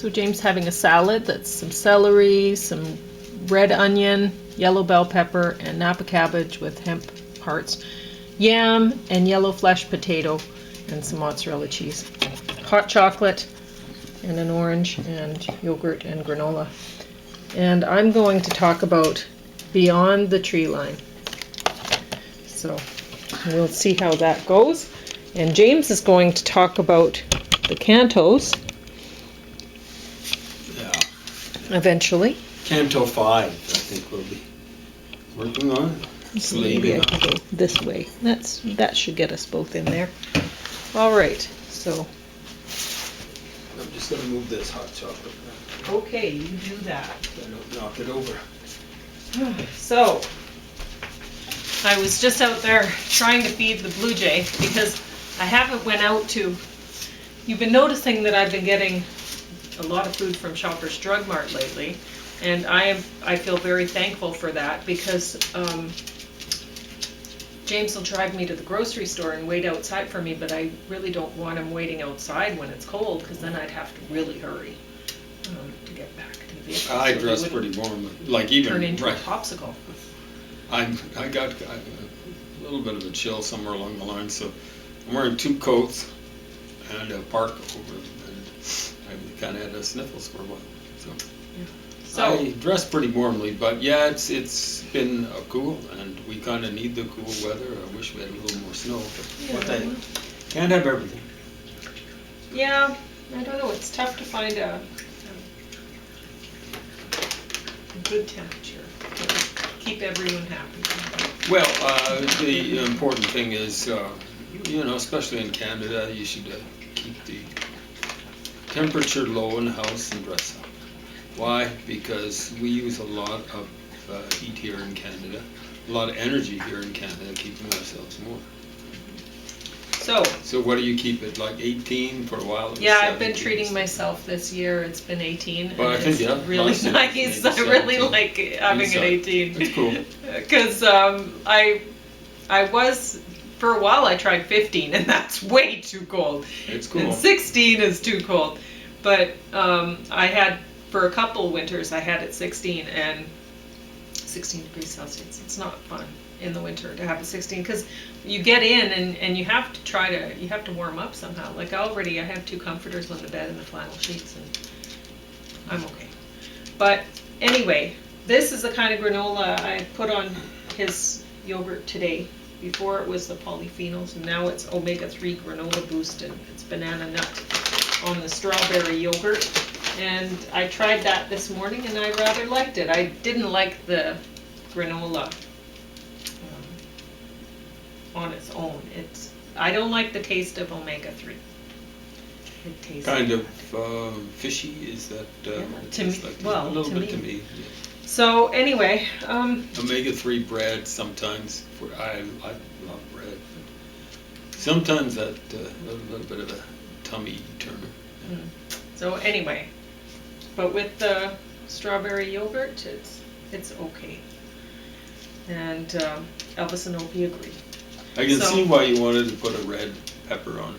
So James having a salad that's some celery, some red onion, yellow bell pepper, and Napa cabbage with hemp hearts, yam and yellow flesh potato, and some mozzarella cheese. Hot chocolate and an orange and yogurt and granola. And I'm going to talk about Beyond the Tree Line. So we'll see how that goes. And James is going to talk about the Cantos. Eventually. Canto 5, I think we'll be working on. So maybe I can go this way. That should get us both in there. All right, so. I'm just going to move this hot chocolate. Okay, you do that. I don't knock it over. So, I was just out there trying to feed the blue jay because I haven't went out to. You've been noticing that I've been getting a lot of food from Shoppers Drug Mart lately, and I feel very thankful for that because James will drive me to the grocery store and wait outside for me, but I really don't want him waiting outside when it's cold because then I'd have to really hurry to get back to the vehicle. I dress pretty warm, like even turn into a popsicle. I got a little bit of a chill somewhere along the line, so I'm wearing 2 coats and a parka over them. I kind of had sniffles for a while, so I dress pretty warmly. But yeah, it's been cool, and we kind of need the cool weather. I wish we had a little more snow, but can't have everything. Yeah, I don't know. It's tough to find a good temperature to keep everyone happy. Well, the important thing is, especially in Canada, you should keep the temperature low in the house and dress up. Why? Because we use a lot of heat here in Canada, a lot of energy here in Canada, keeping ourselves warm. So what do you keep it, like 18 for a while? Yeah, I've been treating myself this year. It's been 18. But I think, it's really nice. I really like having an 18. It's cool. Because I was, for a while I tried 15, and that's way too cold. It's cool. And 16 is too cold. But I had, for a couple winters, I had it 16 and 16 degrees Celsius. It's not fun in the winter to have a 16 because you get in and you have to warm up somehow. Like I have 2 comforters on the bed and the flannel sheets, and I'm okay. But anyway, this is the kind of granola I put on his yogurt today. Before it was the polyphenols, and now it's omega-3 granola boosted. It's banana nut on the strawberry yogurt. And I tried that this morning and I rather liked it. I didn't like the granola on its own. I don't like the taste of omega-3. It tastes kind of fishy, is that? To me, like well, a little to bit me. to me. Yeah. So anyway, omega-3 bread sometimes. I love bread. Sometimes that a little bit of a tummy turner. Yeah. So anyway, but with the strawberry yogurt, it's okay. And Elvis and Opie agree. I can see why you wanted to put a red pepper on.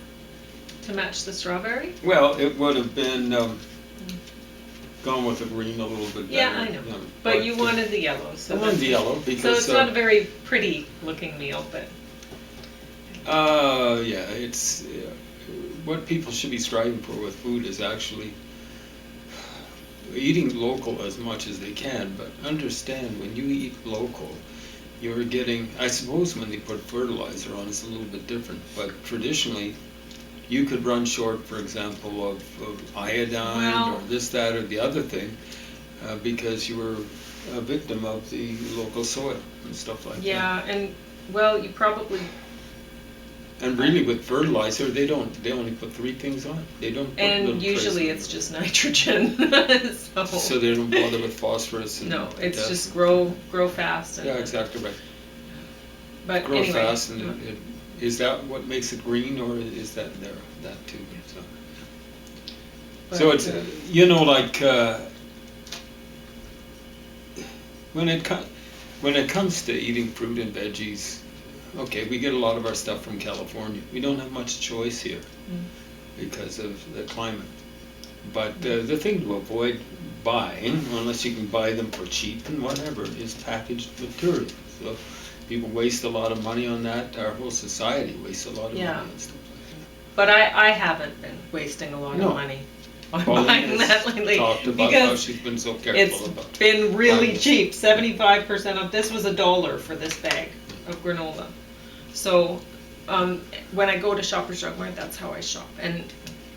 To match the strawberry? Well, it would have been gone with the green a little bit better. Yeah, I know. But you wanted the yellow. I wanted the yellow because... So it's not a very pretty looking meal, but... yeah, it's... what people should be striving for with food is actually eating local as much as they can, but understand when you eat local, you're getting... I suppose when they put fertilizer on, it's a little bit different, but traditionally, you could run short, for example, of iodine or this, that, or the other thing, because you were a victim of the local soil and stuff like that. Yeah, and well, you probably... And really, with fertilizer, they only put 3 things on. They don't. Put and usually, it's just nitrogen. So they don't bother with phosphorus. And no, it's just grow fast. And yeah, exactly right. But grow anyway, fast, and is that what makes it green, or is that that too? So it's like when it comes to eating fruit and veggies. Okay, we get a lot of our stuff from California. We don't have much choice here because of the climate. But the thing to avoid buying, unless you can buy them for cheap and whatever, is packaged material. So people waste a lot of money on that. Our whole society wastes a lot of Yeah. money on stuff like But I haven't been wasting a lot No. of money on Pauline buying has that lately. talked about how Because she's been so careful it's about been really buying. cheap, 75% off. This was $1 for this bag of granola. So when I go to Shoppers Drug Mart, that's how I shop. And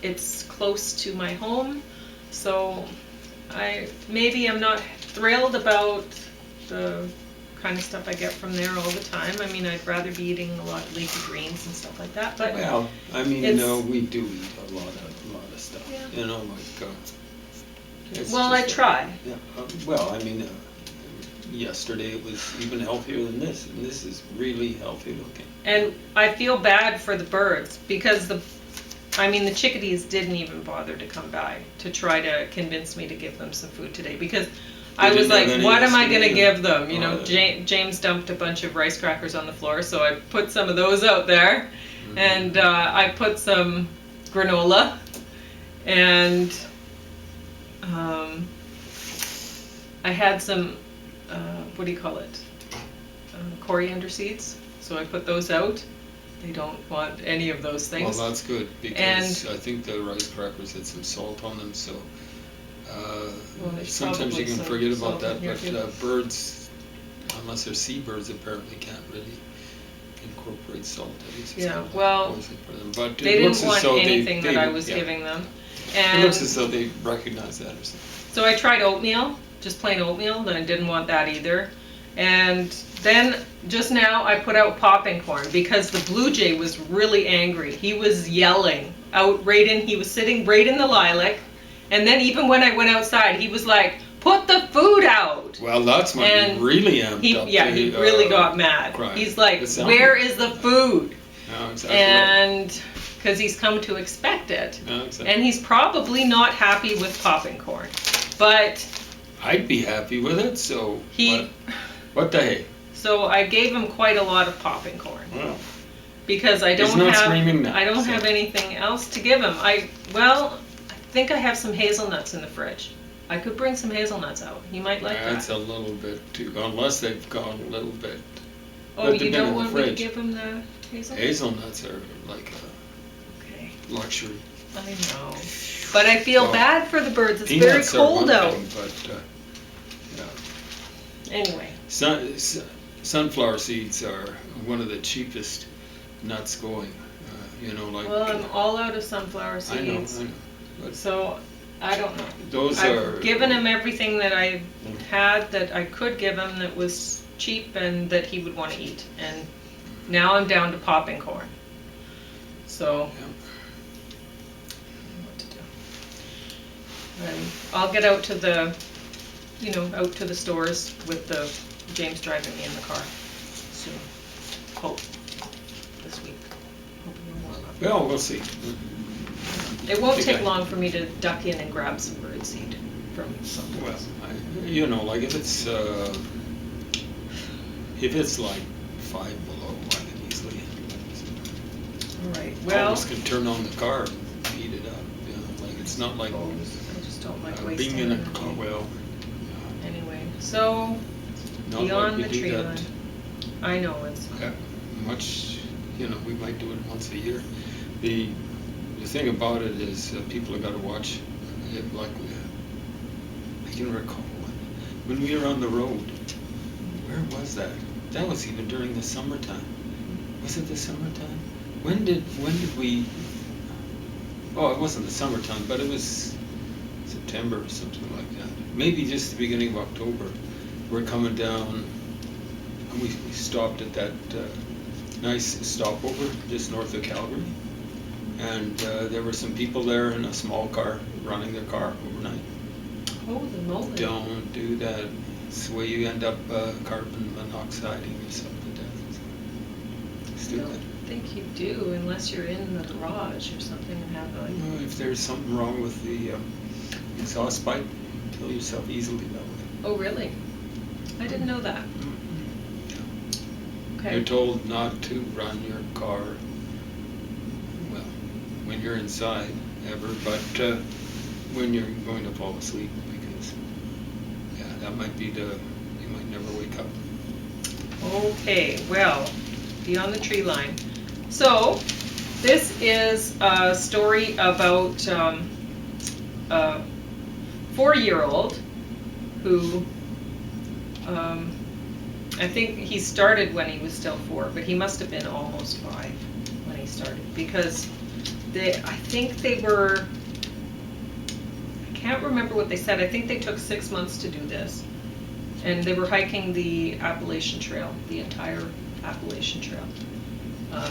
it's close to my home, so maybe I'm not thrilled about the kind of stuff I get from there all the time. I mean, I'd rather be eating a lot of leafy greens and stuff like that. But Well, I mean, it's- we do eat a lot of stuff. Yeah. You know, like. It's well, I just, try. Yeah. Well, I mean, yesterday it was even healthier than this, and this is really healthy looking. And I feel bad for the birds because the chickadees didn't even bother to come by to try to convince me to give them some food today because I was didn't have like, any what am I going to yesterday, give them? You know, James dumped a bunch of rice crackers on the floor, so I put some of those out there, and I put some granola, and I had some, what do you call it? Coriander seeds. So I put those out. They don't want any of those things. Well, that's good because I think the rice crackers had some salt on them, so there's sometimes you probably can some forget salt about that. in here, But too. birds, unless they're seabirds, apparently can't really incorporate salt. At least it's Yeah, kind of well, poison for them. But They it looks didn't as want though anything they that I was yeah. giving them. It looks as And though they recognize that or something. so I tried oatmeal, just plain oatmeal, then I didn't want that either. And then just now I put out popping corn because the blue jay was really angry. He was yelling out he was sitting right in the lilac. And then even when I went outside, he was like, put the food out. Well, that's when And he really amped up. He really got mad. crying. He's like, It sounded- where is the food? No, exactly. Right. And because he's come to expect it. No, exactly. And he's probably not happy with popping corn. But I'd be happy with it. So he, what the heck? so I gave him quite a lot of popping corn Well, because I don't He's not screaming now, I don't so. have anything else to give him. I think I have some hazelnuts in the fridge. I could bring some hazelnuts out. He might like that's that. a little bit too, unless they've gone a little bit. Oh, but you they've been don't in the want me to fridge. give him the hazelnuts? Hazelnuts are like Okay, a luxury. I know. But I feel Well, bad for the birds. It's very Peanuts are cold one out. thing, but Anyway. sunflower seeds are one of the cheapest nuts going. Like. Well, I'm all out of sunflower I know. seeds. But So, I don't know. those I've are. given him everything that I had that I could give him that was cheap and that he would want to eat. And now I'm down to popping corn. So, Yeah. I don't know what to do. And I'll get out to the, out to the stores with James driving me in the car soon. Hope this week. Hope it'll warm up. Well, we'll see. It won't Okay. take long for me to duck in and grab some birdseed from somewhere Well, else. like if it's like 5 below, I can easily. All right. Well, Almost can turn on the car and heat it up. Like it's not like I just don't like wasting being in a energy. car. Well, Anyway, so not beyond like the we do tree that. line. I know it's Much, we might do it once a year. The thing about it is people have got to watch it. Like I can recall when we were on the road. Where was that? That was even during the summertime. Was it the summertime? When did we? Oh, it wasn't the summertime, but it was September or something like that. Maybe just the beginning of October. We're coming down, and we stopped at that nice stopover just north of Calgary. And there were some people there in a small car running their car overnight. holy moly. Don't do that. It's the way you end up carbon monoxiding yourself to death. I Stupid. don't think you do unless you're in the garage or something and have If there's something wrong with the exhaust pipe, kill yourself easily that way. Oh, really? I didn't know that. Okay. You're told not to run your car, well, when you're inside, ever, but when you're going to fall asleep, because that might be you might never wake up. Okay, well, beyond the tree line. So, this is a story about a 4-year-old who, I think he started when he was still 4, but he must have been almost 5 when he started, because I think they were, I can't remember what they said, I think they took 6 months to do this. And they were hiking the Appalachian Trail, the entire Appalachian Trail.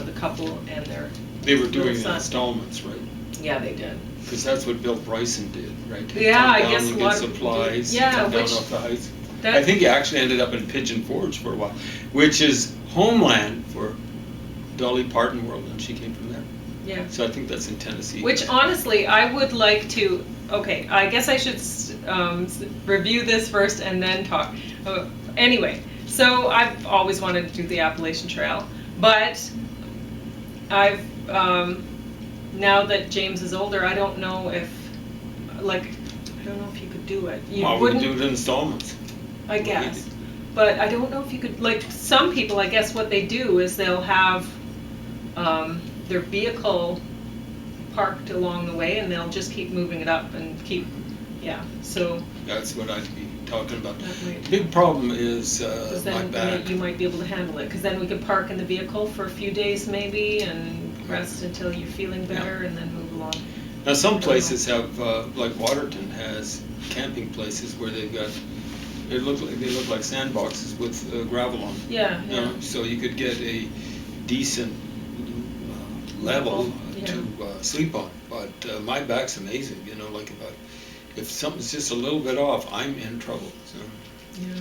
The couple and their They were doing son. installments, right? Yeah, they did. Because that's what Bill Bryson did, right? He'd Yeah, come I down guess and a get lot of supplies, yeah, come down which- off the heights. that- I think he actually ended up in Pigeon Forge for a while, which is homeland for Dolly Parton World, and she came from there. Yeah. So I think that's in Tennessee. Which honestly, I would like to. Okay, I guess I should review this first and then talk. Anyway, so I've always wanted to do the Appalachian Trail, but I've now that James is older, I don't know if you could do it. You Well, we wouldn't, do it in installments. I guess. But I don't know if you could, like, some people, I guess what they do is they'll have their vehicle parked along the way and they'll just keep moving it up and keep, so That's what I'd be talking about. that might, Big problem is 'cause my then back. you might be able to handle it, because then we could park in the vehicle for a few days maybe and rest until you're feeling better and then move along. Now, some places have, like Waterton has camping places where they've got, they look like sandboxes with gravel on them. Yeah, You know, so you could get a decent level Yeah. to sleep on. But my back's amazing, you know, like if something's just a little bit off, I'm in trouble. So. Yeah.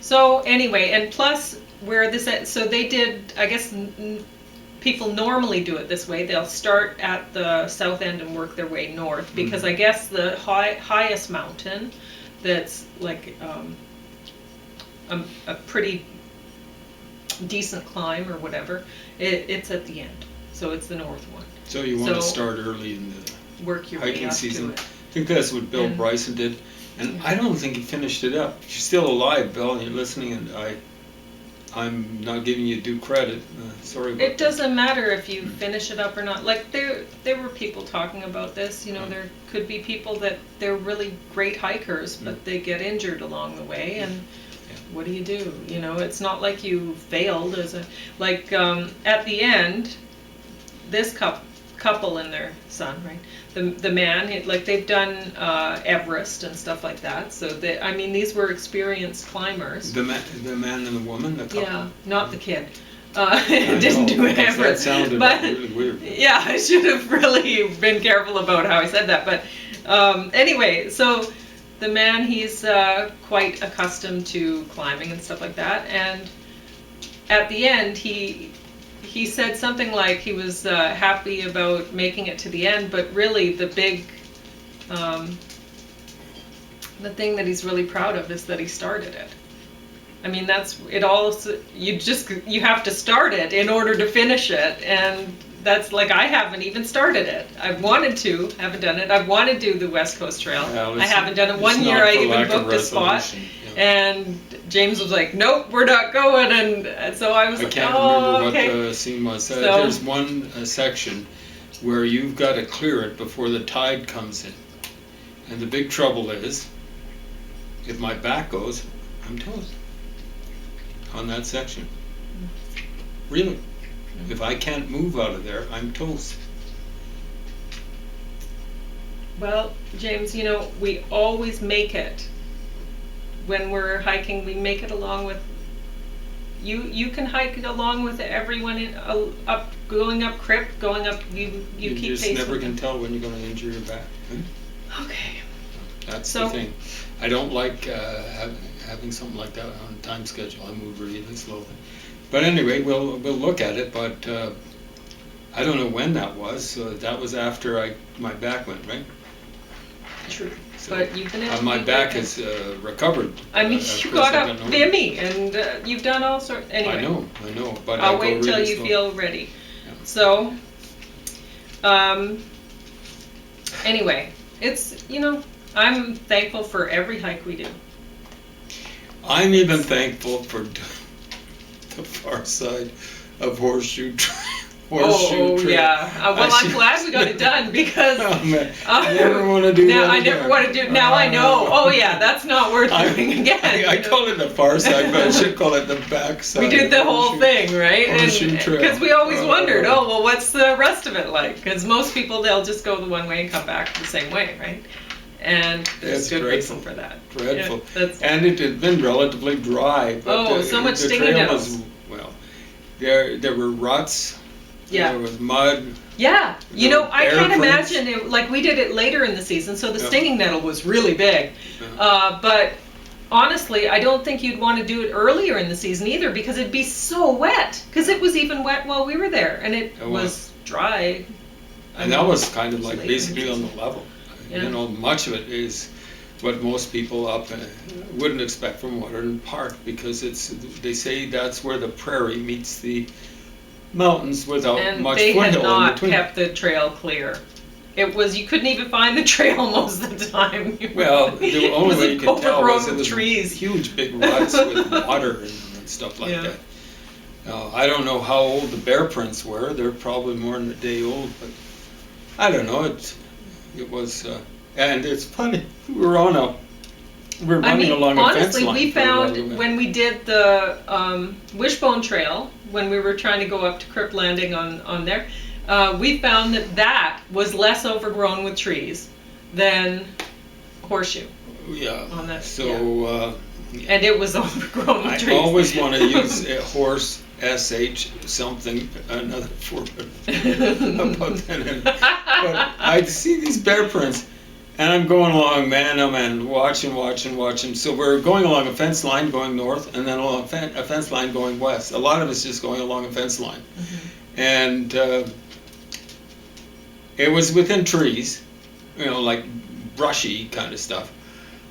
So anyway, and plus where this so they did, I guess people normally do it this way. They'll start at the south end and work their way north, because I guess the highest mountain that's like a pretty decent climb or whatever, it's at the end. So it's the north one. So you want to So- start early in the Work your way hiking up season. to it. I think that's what Bill And- Bryson did, and I don't think he finished it up. If you're still alive, Bill, and you're listening, and I'm not giving you due credit. Sorry about It doesn't matter if you finish it up or not. Like there were people talking about this. You know, there could be people that they're really great hikers, but they get injured along the way, and what do? You know, it's not like you failed as at the end, this couple and their son, right? The man, they've done Everest and stuff like that. So these were experienced climbers. The man and the woman, the couple. Yeah, not the kid. I Didn't know, do because Everest. That sounded but, really weird. Yeah, I should have really been careful about how I said that. But anyway, so the man, he's quite accustomed to climbing and stuff like that. And at the end, he said something like he was happy about making it to the end, but really the big, the thing that he's really proud of is that he started it. I mean, that's it all. You have to start it in order to finish it, and that's like I haven't even started it. I've wanted to, haven't done it. I've wanted to do the West Coast Trail. Well, I haven't done it. it's One year not I for even lack of booked a spot, resolution, yeah. and James was like, "Nope, we're not going." And so I was I like, can't "Oh, remember okay." what the scene was. So- There's one section where you've got to clear it before the tide comes in. And the big trouble is, if my back goes, I'm toast on that section. Really. If I can't move out of there, I'm toast. Well, James, you know, we always make it. When we're hiking, we make it along with you can hike it along with everyone up, going up Crip, going up, you keep just pace never with can them. tell when you're going to injure your back. Okay. That's So- the thing. I don't like having something like that on a time schedule. I move really slowly. But anyway, we'll look at it. But I don't know when that was. So that was after my back went, right? True. So, But you've been able to my do back that. has recovered. I mean, Of you course, got I up don't know. Vimy, and you've done all sorts. Anyway. I know. But I'll I wait go until really you slow. feel ready. Yeah. So, anyway, it's, I'm thankful for every hike we do. I'm even thankful for the far side of Horseshoe Trail. Oh yeah. Well, I'm glad we got it done because Oh man, I never want to do now that I again. never want to do. Now I know. Oh yeah, that's not worth doing again. I call it the far side, but I should call it the back side. We did the whole thing, right? Horseshoe Trail. Because we always wondered, well, what's the rest of it like? Because most people, they'll just go the one way and come back the same way, right? And there's good reason for that. Dreadful. Yeah, and it had been relatively dry. But so much the stinging trail nettles. Well, there were ruts. Yeah. There was mud. Yeah. I can't prints. imagine it, like we did it later in the season, so the stinging nettle was really big. But honestly, I don't think you'd want to do it earlier in the season either because it'd be so wet. Because it was even wet while we were there, and it was dry. And that was kind of like later basically in on the the level. Yeah. Much of it is what most people up wouldn't expect from Waterton Park because they say that's where the prairie meets the mountains without And much they had foothill in not between. kept the trail clear. It was, you couldn't even find the trail most of the time. Well, the only way you could tell was it overgrown was trees. huge big ruts with water in them and stuff like that. I don't know how old the bear prints were. They're probably more than a day old, but I don't know. It was, and it's funny. We were running along a fence honestly, line. we for a while, found when we did the Wishbone Trail, when we were trying to go up to Crip Landing on there, we found that was less overgrown with trees than Horseshoe. Yeah. On that, so. And it was overgrown with trees. I always want to use a horse SH something another for about that. But I see these bear prints. And I'm going along, man, watching. So we're going along a fence line going north, and then along a fence line going west. A lot of it's just going along a fence line. Mm-hmm. And it was within trees, like brushy kind of stuff.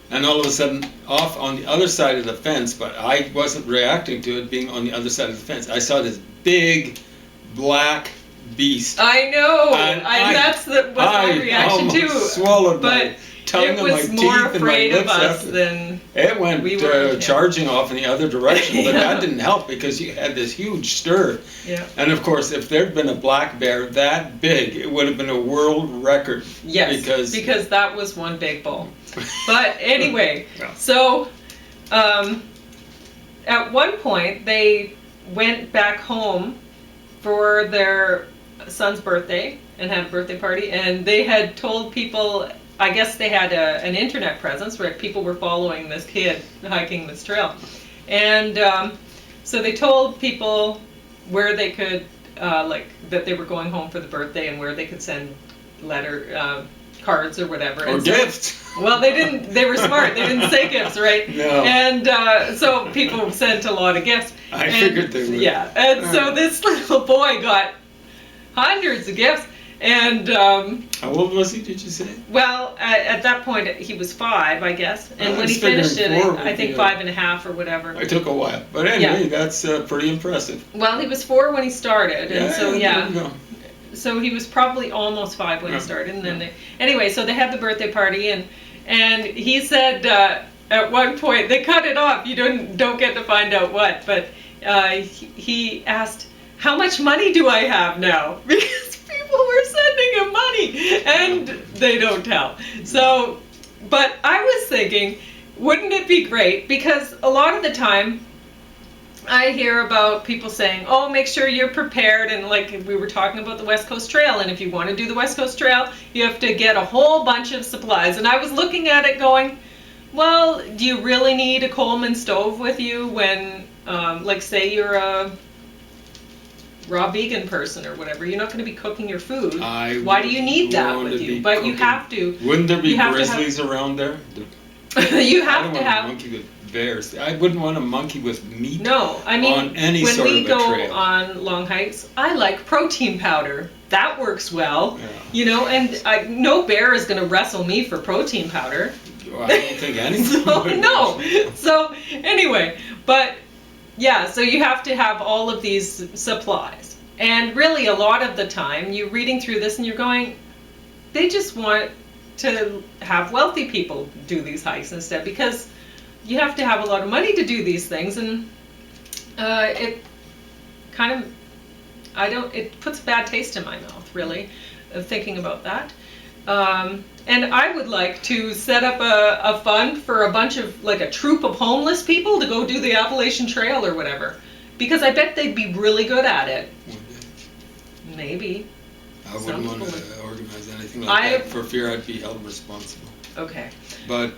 And all of a sudden, off on the other side of the fence, but I wasn't reacting to it being on the other side of the fence. I saw this big black beast. I know, that's my reaction too. Swallowed but my tongue and my teeth and my lips. It was more afraid of us than it went we were charging off in the other direction, but that didn't help because you had this huge stir. Yeah. And of course, if there'd been a black bear that big, it would have been a world record. Yes, because that was one big bull. But anyway, so at one point they went back home for their son's birthday and had a birthday party, and they had told people, I guess they had an internet presence where people were following this kid hiking this trail, and so they told people where they could that they were going home for the birthday and where they could send cards or whatever. Or gifts. Well, they didn't. They were smart. They didn't say gifts, right? No. And so people sent a lot of gifts. I figured they would. Yeah. And so this little boy got hundreds of gifts. And how old was he? Did you say? Well, at that point he was 5, I guess. And when he finished it, I think 5.5 or whatever. It took a while, but anyway, that's pretty impressive. Well, he was 4 when he started, and so There you go. So he was probably almost 5 when he started, and then anyway, so they had the birthday party, and he said at one point they cut it off. You don't get to find out what, but he asked, "How much money do I have now?" Because people were sending him money, and they don't tell. So, but I was thinking, wouldn't it be great? Because a lot of the time, I hear about people saying, oh, make sure you're prepared, and like we were talking about the West Coast Trail, and if you want to do the West Coast Trail, you have to get a whole bunch of supplies. And I was looking at it going, well, do you really need a Coleman stove with you when, like say you're a raw vegan person or whatever, you're not going to be cooking your food. Why do you need that with you? But you have to. Wouldn't there be grizzlies around there? You have to have. I don't want a monkey with bears. I wouldn't want a monkey with meat. No, I mean, on any when sort we of a go trail. on long hikes, I like protein powder. That works well, and no bear is going to wrestle me for protein powder. Well, I don't think anything. No. So anyway, but yeah, so you have to have all of these supplies, and really a lot of the time you're reading through this and you're going, they just want to have wealthy people do these hikes instead, because you have to have a lot of money to do these things, and it kind of, it puts a bad taste in my mouth, really, of thinking about that. And I would like to set up a fund for a bunch of, like a troop of homeless people to go do the Appalachian Trail or whatever, because I bet they'd be really good at it. Maybe. I wouldn't want to organize anything like that for fear I'd be held responsible. Okay. But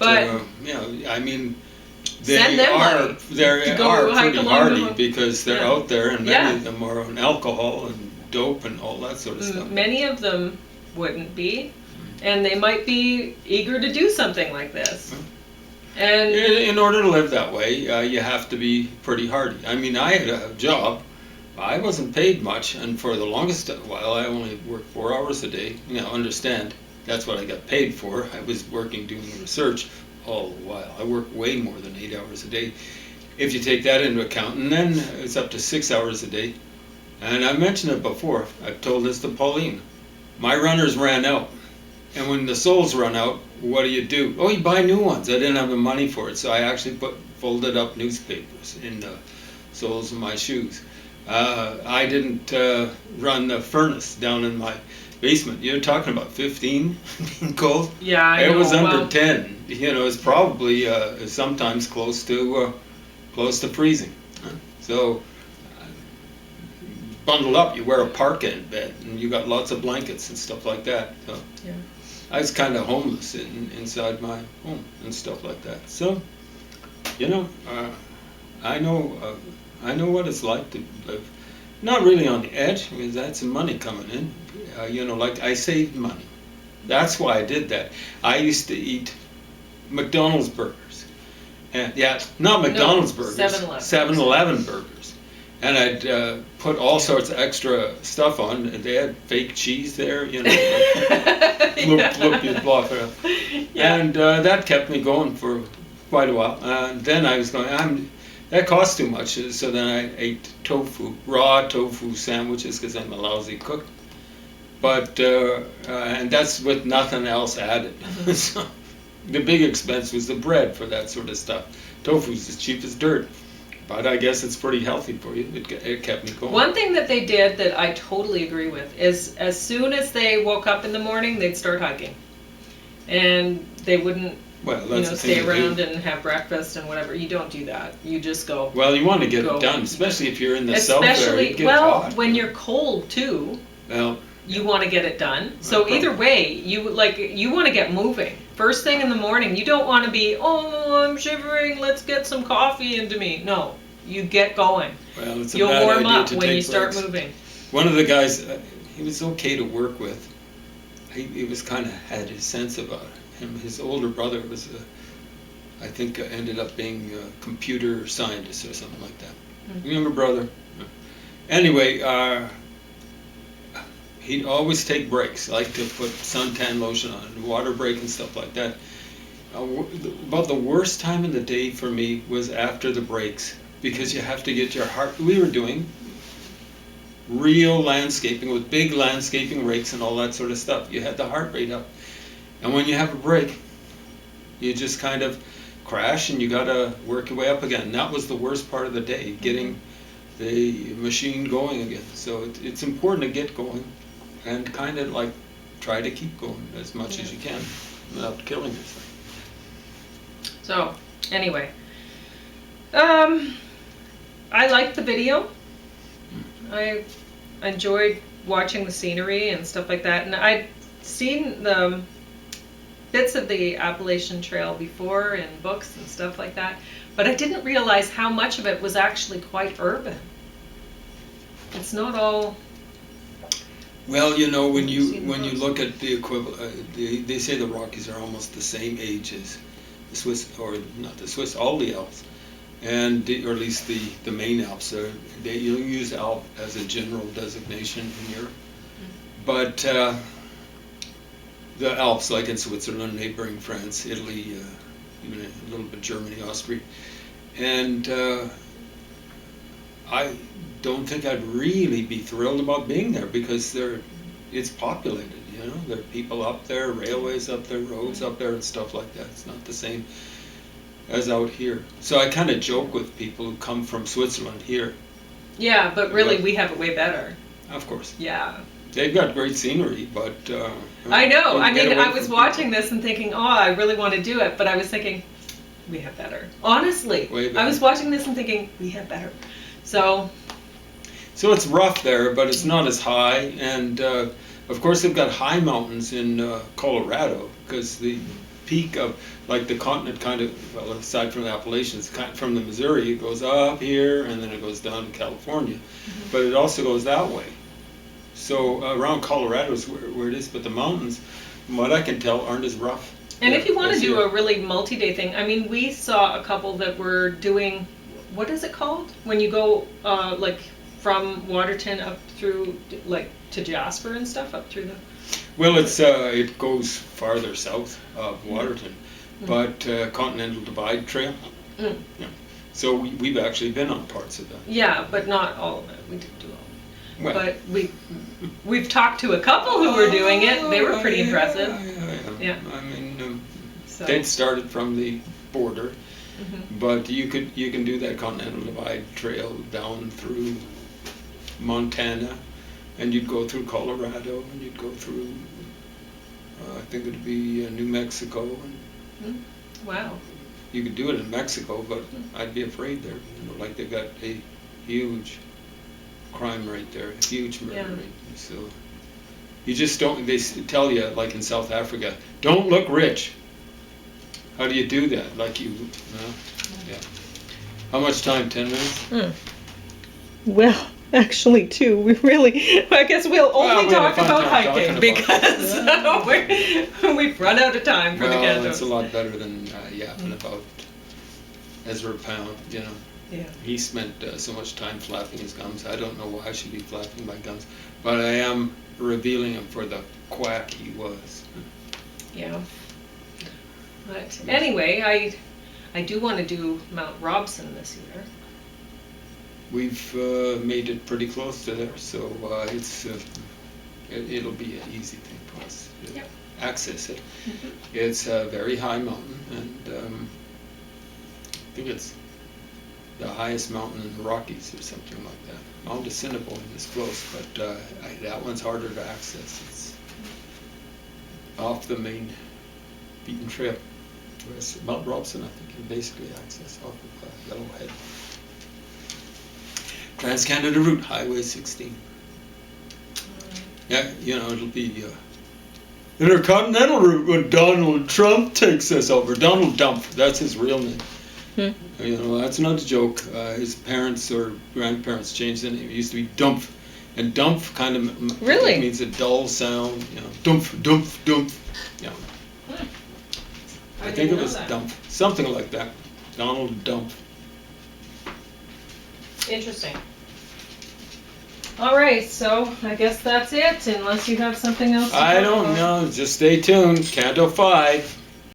yeah, I mean, they Send them are money they to go are hike pretty along hardy the- because they're Yeah. out there, and many Yeah. of them are on alcohol and dope and all that sort of stuff. Many of them wouldn't be, and they might be eager to do something like this. And In order to live that way, you have to be pretty hardy. I mean, I had a job. I wasn't paid much, and for the longest while, I only worked 4 hours a day. You know, understand, that's what I got paid for. I was working doing research all the while. I worked way more than 8 hours a day, if you take that into account. And then it's up to 6 hours a day. And I mentioned it before. I've told this to Pauline. My runners ran out. And when the soles run out, what do? Oh, you buy new ones. I didn't have the money for it, so I actually folded up newspapers in the soles of my shoes. I didn't run the furnace down in my basement. You're talking about 15 being cold? yeah, I It know. was under Well, 10. You know, it's probably sometimes close to freezing. So bundled up, you wear a parka in bed, and you got lots of blankets and stuff like that. So Yeah. I was kind of homeless inside my home and stuff like that. So, you know, I know what it's like to live. Not really on the edge, because I had some money coming in. You know, like I saved money. That's why I did that. I used to eat McDonald's burgers. And yeah, not McDonald's burgers. 7-Eleven. 7-Eleven burgers. And I'd put all sorts of extra stuff on. They had fake cheese there, you know. You'd block it up. Yeah. And that kept me going for quite a while. And then I was going, that costs too much. So then I ate raw tofu sandwiches, because I'm a lousy cook. But, and that's with nothing else added. So the big expense was the bread for that sort of stuff. Tofu's as cheap as dirt. But I guess it's pretty healthy for you. It kept me going. One thing that they did that I totally agree with is, as soon as they woke up in the morning, they'd start hiking. And they wouldn't, Well, that's the thing stay to around do. and have breakfast and whatever. You don't do that. You just go. Well, you want to get Go. it done, especially if you're in the south there. Especially, You get well, hot. when you're cold too, Well, you want to get it done. So problem. either way, you want to get moving. First thing in the morning, you don't want to be, oh, I'm shivering, let's get some coffee into me. No, you get going. well, it's a You'll bad warm idea up to when take you start breaks. moving. One of the guys, he was okay to work with. He was kind of had his sense about him. His older brother was, I think, ended up being a computer scientist or something like that. Younger brother. Anyway, he'd always take breaks, like to put suntan lotion on, water break and stuff like that. About the worst time in the day for me was after the breaks, because you have to get your heart. We were doing real landscaping with big landscaping rakes and all that sort of stuff. You had the heart rate up. And when you have a break, you just kind of crash and you got to work your way up again. And that was the worst part of the day, getting the machine going again. So it's important to get going and kind of like try to keep going as much as you can without killing yourself. So, anyway. I liked the video. I enjoyed watching the scenery and stuff like that. And I'd seen the bits of the Appalachian Trail before in books and stuff like that, but I didn't realize how much of it was actually quite urban. It's not all. Well, you know, when I've you seen the books. look at the equivalent, they say the Rockies are almost the same age as the Swiss, or not the Swiss, all the Alps, and or at least the main Alps. They use Alp as a general designation in Europe, but the Alps, like in Switzerland, neighboring France, Italy, even a little bit Germany, Austria, and I don't think I'd really be thrilled about being there, because it's populated. You know, there are people up there, railways up there, roads up there, and stuff like that. It's not the same as out here. So I kind of joke with people who come from Switzerland here. Yeah, but really we have it way better. Of course. Yeah. They've got great scenery, but... I know. you I get mean, away I was from watching people. this and thinking, oh, I really want to do it. But I was thinking, we have better. Honestly. Way better. I was watching this and thinking, we have better. So it's rough there, but it's not as high. And, of course, they've got high mountains in Colorado, because the peak of, like the continent kind of, well, aside from the Appalachians, from the Missouri, it goes up here, and then it goes down to California. But it also goes that way. So around Colorado is where it is, but the mountains, from what I can tell, aren't as rough. And if you want to as do here. a really multi-day thing, I mean, we saw a couple that were doing, what is it called? When you go, like, from Waterton up through, like, to Jasper and stuff, up through the... Well, it goes farther south of Waterton, but Continental Divide Trail. Yeah. So we've actually been on parts of that. Yeah, but not all of it. We didn't do all of it. Well, But we've talked to a couple who were doing it. They were pretty impressive. Yeah. Yeah. I mean, So, they'd started from the border, but you can do that Continental Divide Trail down through Montana, and you'd go through Colorado, and you'd go through, I think it'd be New Mexico. And wow. you could do it in Mexico, but I'd be afraid there. You know, like they've got a huge crime rate there, a huge murder rate. So you just don't. They tell you, like in South Africa, don't look rich. How do you do that? Like you know? Yeah. How much time? 10 minutes? Well, actually, too, I guess we'll only talk about hiking because we've run out of time for the Well, cantos. it's a lot better than yapping about Ezra Pound, you know. Yeah. He spent so much time flapping his gums. I don't know why I should be flapping my gums, but I am revealing him for the quack he was. Yeah. But anyway, I do want to do Mount Robson this year. We've made it pretty close to there, so it'll be an easy thing for us to Yep. access it. It's a very high mountain, and I think it's the highest mountain in the Rockies or something like that. Mount Assiniboine is close, but that one's harder to access. It's off the main beaten trail. Whereas Mount Robson, I think you basically access off of Yellowhead. Trans-Canada Route, Highway 16. Yeah, you know, it'll be Intercontinental Route when Donald Trump takes us over. Donald Dump, that's his real name. You know, that's not a joke. His parents or grandparents changed the name. It used to be Dumpf. And Dumpf kind of Really? means a dull sound. You know, Dumpf, Dumpf, Dumpf. Yeah. I think it was Dumpf. Something like that. Donald Dumpf. Interesting. All right, so I guess that's it, unless you have something else to I talk don't about. know. Just stay tuned. Canto 5.